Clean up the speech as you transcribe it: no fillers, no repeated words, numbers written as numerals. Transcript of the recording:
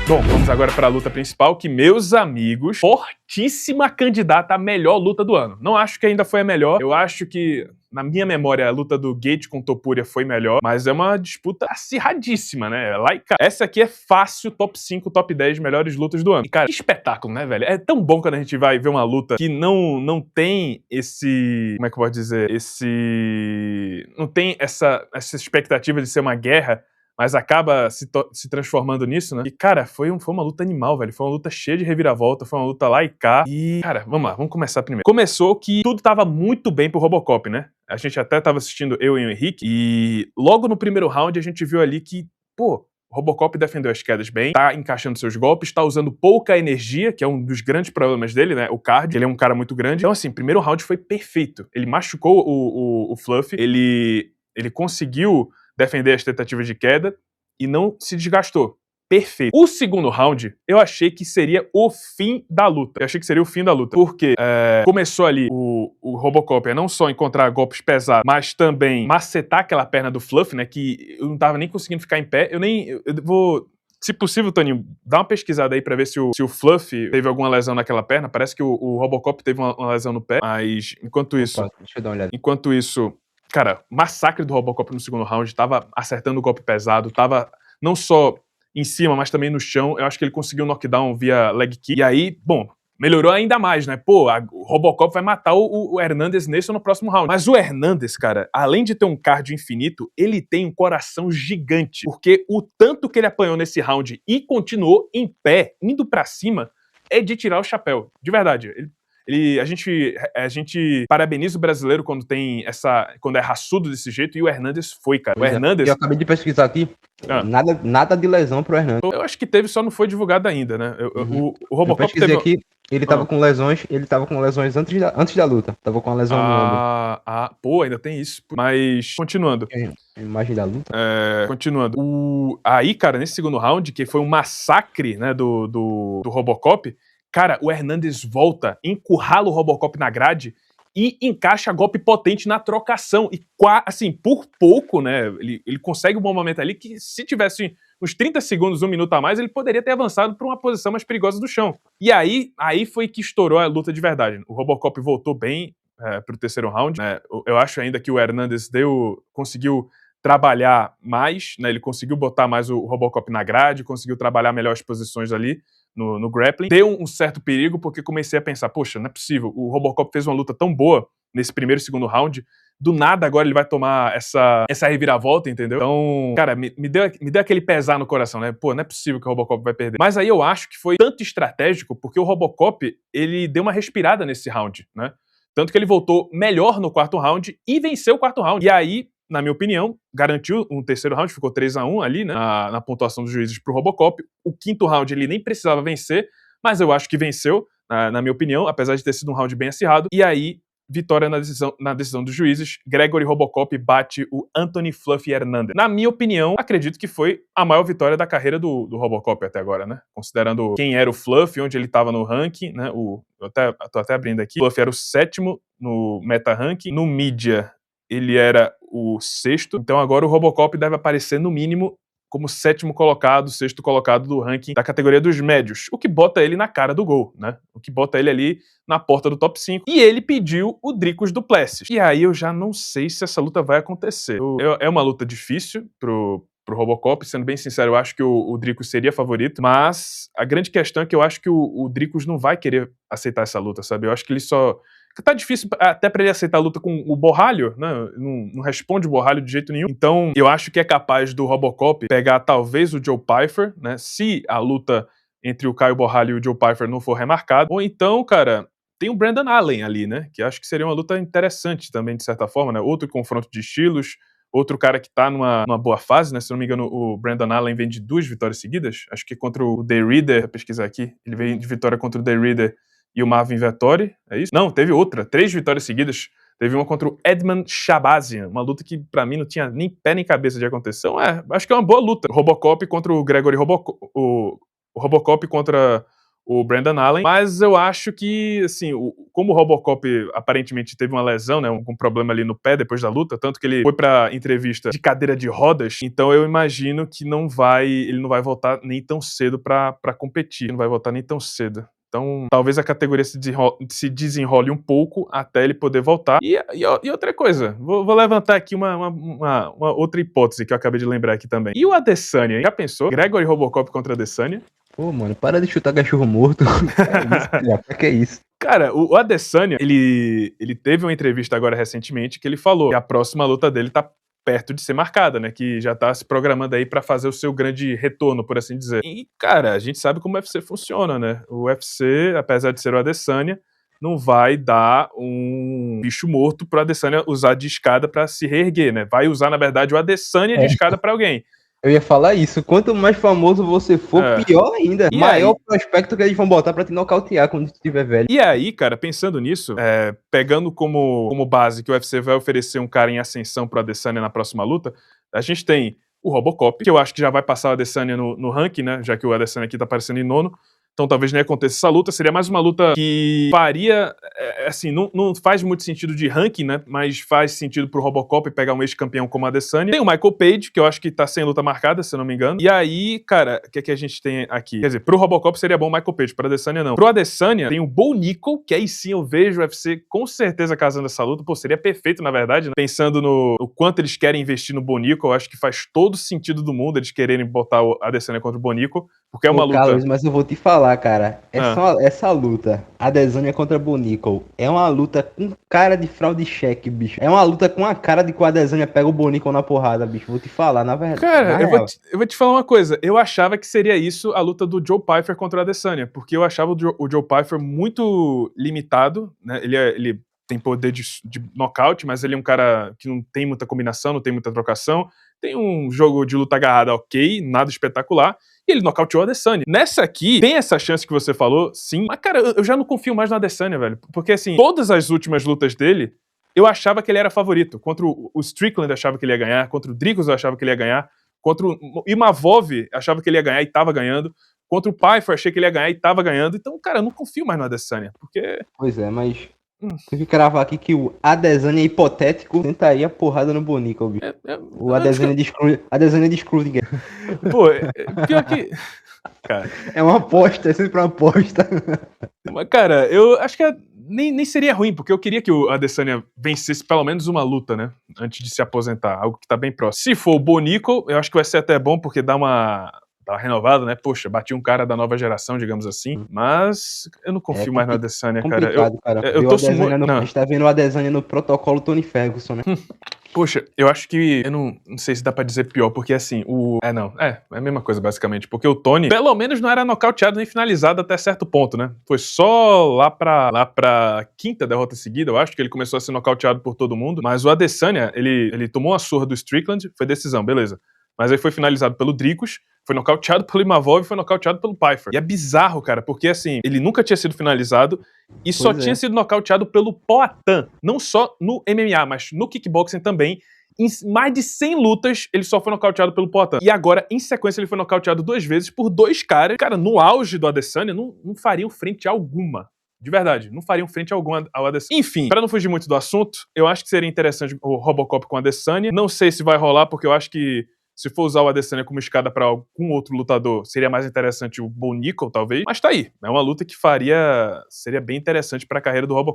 Bom, vamos agora para a luta principal, que, meus amigos, fortíssima candidata à melhor luta do ano. Não acho que ainda foi a melhor, eu acho que, na minha memória, a luta do Gate com Topuria foi melhor, mas é uma disputa acirradíssima, né? Essa aqui é fácil, top 5, top 10 melhores lutas do ano. E, cara, que espetáculo, né, velho? É tão bom quando a gente vai ver uma luta que não tem esse... Como é que eu posso dizer? Não tem essa expectativa de ser uma guerra, mas acaba se transformando nisso, né? E, cara, foi uma luta animal, velho. Foi uma luta cheia de reviravolta, foi uma luta lá e cá. E, cara, vamos lá, vamos começar primeiro. Começou que tudo tava muito bem pro Robocop, né? A gente até tava assistindo, eu e o Henrique, e logo no primeiro round a gente viu ali que, pô, o Robocop defendeu as quedas bem, tá encaixando seus golpes, tá usando pouca energia, que é um dos grandes problemas dele, né? O cardio, ele é um cara muito grande. Então, assim, primeiro round foi perfeito. Ele machucou o Fluffy, ele conseguiu defender as tentativas de queda e não se desgastou. Perfeito. O segundo round, eu achei que seria o fim da luta. Porque começou ali o Robocop a não só encontrar golpes pesados, mas também macetar aquela perna do Fluff, né? Que eu não tava nem conseguindo ficar em pé. Eu vou... Se possível, Toninho, dá uma pesquisada aí pra ver se o Fluff teve alguma lesão naquela perna. Parece que o Robocop teve uma lesão no pé, mas enquanto isso... Opa, deixa eu dar uma olhada. Enquanto isso... Cara, massacre do Robocop no segundo round, tava acertando o golpe pesado, tava não só em cima, mas também no chão. Eu acho que ele conseguiu um knockdown via leg kick. E aí, bom, melhorou ainda mais, né? Pô, o Robocop vai matar o Hernandez nesse ou no próximo round. Mas o Hernandez, cara, além de ter um cardio infinito, ele tem um coração gigante. Porque o tanto que ele apanhou nesse round e continuou em pé, indo pra cima, é de tirar o chapéu. De verdade. A gente parabeniza o brasileiro quando é raçudo desse jeito, e o Hernandez foi, cara. O Hernandez... Eu acabei de pesquisar aqui, nada de lesão pro Hernandez. Eu acho que teve, só não foi divulgado ainda, né? O Robocop eu pesquisei teve... aqui, ele tava com lesões antes da luta. Tava com a lesão no ombro. Pô, ainda tem isso. Mas, continuando. A imagem da luta. Continuando. Aí, cara, nesse segundo round, que foi um massacre, né, do Robocop, cara, o Hernandez volta, encurrala o Robocop na grade e encaixa golpe potente na trocação. E, assim, por pouco, né, ele consegue um bom momento ali que, se tivesse uns 30 segundos, 1 minuto a mais, ele poderia ter avançado para uma posição mais perigosa do chão. E aí foi que estourou a luta de verdade. O Robocop voltou bem pro terceiro round, né? Eu acho ainda que o Hernandez conseguiu trabalhar mais, né? Ele conseguiu botar mais o Robocop na grade, conseguiu trabalhar melhor as posições ali no grappling. Deu um certo perigo, porque comecei a pensar, poxa, não é possível, o Robocop fez uma luta tão boa nesse primeiro e segundo round, do nada agora ele vai tomar essa reviravolta, entendeu? Então, cara, me deu aquele pesar no coração, né? Pô, não é possível que o Robocop vai perder. Mas aí eu acho que foi tanto estratégico, porque o Robocop, ele deu uma respirada nesse round, né? Tanto que ele voltou melhor no quarto round e venceu o quarto round. E aí, na minha opinião, garantiu um terceiro round, ficou 3-1 ali, né, na pontuação dos juízes pro Robocop. O quinto round ele nem precisava vencer, mas eu acho que venceu, na minha opinião, apesar de ter sido um round bem acirrado. E aí, vitória na decisão dos juízes, Gregory Robocop bate o Anthony Fluffy Hernandez. Na minha opinião, acredito que foi a maior vitória da carreira do Robocop até agora, né? Considerando quem era o Fluffy, onde ele estava no ranking, né? Eu tô até abrindo aqui. O Fluffy era o 7º no meta ranking. No mídia, ele era o 6º. Então agora o Robocop deve aparecer no mínimo como 7º colocado, 6º colocado do ranking da categoria dos médios, o que bota ele na cara do gol, né? O que bota ele ali na porta do top 5. E ele pediu o Dricus du Plessis. E aí eu já não sei se essa luta vai acontecer. É uma luta difícil pro Robocop, sendo bem sincero, eu acho que o Dricus seria favorito, mas a grande questão é que eu acho que o Dricus não vai querer aceitar essa luta, sabe? Eu acho que ele só... Tá difícil até pra ele aceitar a luta com o Borralho, né? Não responde o Borralho de jeito nenhum. Então, eu acho que é capaz do Robocop pegar talvez o Joe Pyfer, né? Se a luta entre o Caio Borralho e o Joe Pyfer não for remarcada. Ou então, cara, tem o Brandon Allen ali, né? Que acho que seria uma luta interessante também, de certa forma, né? Outro confronto de estilos, outro cara que tá numa boa fase, né? Se não me engano, o Brandon Allen vem de 2 vitórias seguidas. Acho que contra o The Reader, vou pesquisar aqui, ele vem de vitória contra o The Reader e o Marvin Vettori, é isso? Não, teve outra, 3 vitórias seguidas. Teve uma contra o Edmund Shabazian, uma luta que pra mim não tinha nem pé nem cabeça de acontecer. Então, acho que é uma boa luta. Robocop contra o Gregory Robocop, o Robocop contra o Brandon Allen, mas eu acho que, assim, como o Robocop aparentemente teve uma lesão, né, um problema ali no pé depois da luta, tanto que ele foi pra entrevista de cadeira de rodas, então eu imagino que ele não vai voltar nem tão cedo pra competir, não vai voltar nem tão cedo. Então, talvez a categoria se desenrole um pouco até ele poder voltar. E outra coisa, vou levantar aqui uma outra hipótese que eu acabei de lembrar aqui também. E o Adesanya, hein? Já pensou? Gregory Robocop contra Adesanya? Pô, mano, para de chutar cachorro morto. Que é isso? Cara, o Adesanya, ele teve uma entrevista agora recentemente que ele falou que a próxima luta dele tá perto de ser marcada, né? Que já tá se programando aí pra fazer o seu grande retorno, por assim dizer. E, cara, a gente sabe como o UFC funciona, né? O UFC, apesar de ser o Adesanya, não vai dar um bicho morto pro Adesanya usar de escada pra se reerguer, né? Vai usar, na verdade, o Adesanya de escada pra alguém. Eu ia falar isso. Quanto mais famoso você for, pior ainda. E maior aí? Prospecto que eles vão botar pra te nocautear quando tu estiver velho. E aí, cara, pensando nisso, pegando como base que o UFC vai oferecer um cara em ascensão pro Adesanya na próxima luta, a gente tem o Robocop, que eu acho que já vai passar o Adesanya no ranking, né? Já que o Adesanya aqui tá aparecendo em nono. Então talvez nem aconteça essa luta. Seria mais uma luta que faria, assim, não faz muito sentido de ranking, né? Mas faz sentido pro Robocop pegar um ex-campeão como a Adesanya. Tem o Michael Page, que eu acho que tá sem luta marcada, se eu não me engano. E aí, cara, o que é que a gente tem aqui? Quer dizer, pro Robocop seria bom o Michael Page, pro Adesanya não. Pro Adesanya tem o Bo Nickal, que aí sim eu vejo o UFC com certeza casando essa luta. Pô, seria perfeito, na verdade, né? Pensando no quanto eles querem investir no Bo Nickal, eu acho que faz todo sentido do mundo eles quererem botar o Adesanya contra o Bo Nickal, porque é uma luta... Carlos, mas eu vou te falar, cara. Essa luta, Adesanya contra Bo Nickal, é uma luta com cara de fraude cheque, bicho. É uma luta com a cara de que o Adesanya pega o Bo Nickal na porrada, bicho. Vou te falar, na verdade. Cara, eu vou te falar uma coisa. Eu achava que seria isso a luta do Joe Pyfer contra o Adesanya, porque eu achava o Joe Pyfer muito limitado, né? Ele tem poder de nocaute, mas ele é um cara que não tem muita combinação, não tem muita trocação. Tem um jogo de luta agarrada ok, nada espetacular. E ele nocauteou o Adesanya. Nessa aqui, tem essa chance que você falou, sim. Mas, cara, eu já não confio mais no Adesanya, velho. Porque, assim, todas as últimas lutas dele, eu achava que ele era favorito. Contra o Strickland, eu achava que ele ia ganhar. Contra o Dricus, eu achava que ele ia ganhar. Contra o Imavov, achava que ele ia ganhar e tava ganhando. Contra o Pyfer, achei que ele ia ganhar e tava ganhando. Então, cara, eu não confio mais no Adesanya. Porque... Pois é, mas... Tem que cravar aqui que o Adesanya hipotético tentaria a porrada no Bo Nickal, bicho. O Adesanya de Schrödinger. Pô, pior que... Cara. É uma aposta, é sempre uma aposta. Mas, cara, eu acho que nem seria ruim, porque eu queria que o Adesanya vencesse pelo menos uma luta, né? Antes de se aposentar, algo que tá bem próximo. Se for o Bo Nickal, eu acho que vai ser até bom, porque dá uma renovada, né? Poxa, bati um cara da nova geração, digamos assim. Mas eu não confio mais no Adesanya, cara. Eu tô a gente tá vendo o Adesanya no protocolo Tony Ferguson, né? Poxa, eu acho que... Eu não sei se dá pra dizer pior, porque assim, é a mesma coisa, basicamente. Porque o Tony, pelo menos, não era nocauteado nem finalizado até certo ponto, né? Foi só lá pra quinta derrota seguida, eu acho, que ele começou a ser nocauteado por todo mundo. Mas o Adesanya, ele tomou uma surra do Strickland, foi decisão, beleza. Mas aí foi finalizado pelo Dricus, foi nocauteado pelo Imavov e foi nocauteado pelo Pyfer. E é bizarro, cara, porque assim, ele nunca tinha sido finalizado e só tinha sido nocauteado pelo Poatan. Não só no MMA, mas no kickboxing também. Em mais de 100 lutas, ele só foi nocauteado pelo Poatan. E agora, em sequência, ele foi nocauteado 2 vezes por 2 caras. Cara, no auge do Adesanya, não fariam frente alguma. De verdade, não fariam frente alguma ao Adesanya. Enfim, pra não fugir muito do assunto, eu acho que seria interessante o Robocop com o Adesanya. Não sei se vai rolar, porque eu acho que se for usar o Adesanya como escada pra algum outro lutador, seria mais interessante o Bo Nickal, talvez. Mas tá aí. É uma luta que seria bem interessante pra carreira do Robocop.